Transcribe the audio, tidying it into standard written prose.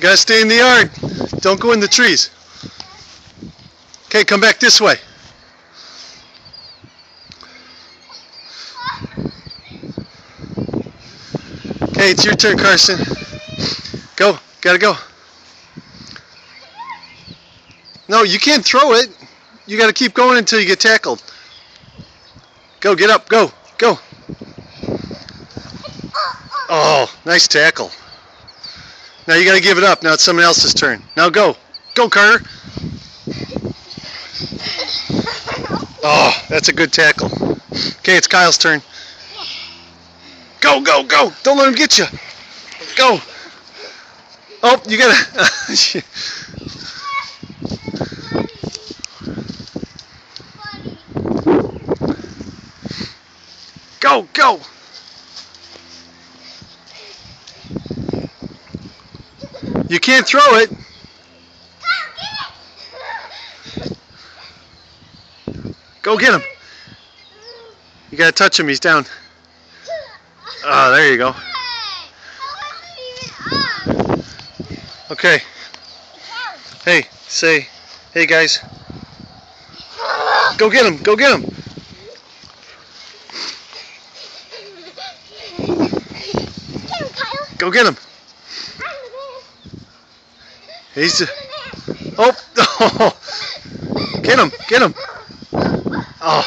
gotta stay in the yard. Don't go in the trees. Okay, come back this way. Okay, it's your turn, Carson. Go, gotta go. No, you can't throw it. You gotta keep going until you get tackled. Go, get up, go, go. Oh, nice tackle. Now you gotta give it up. Now it's someone else's turn. Now go. Go, Carter. Oh, that's a good tackle. Okay, it's Kyle's turn. Go, go, go. Don't let him get you. Go. Oh, you gotta... Go, go. You can't throw it. Go get him. You gotta touch him, he's down. Oh, there you go. Okay. Hey, say, hey guys. Go get him, go get him. Go get him. He's... Oh! Get him, get him. Oh.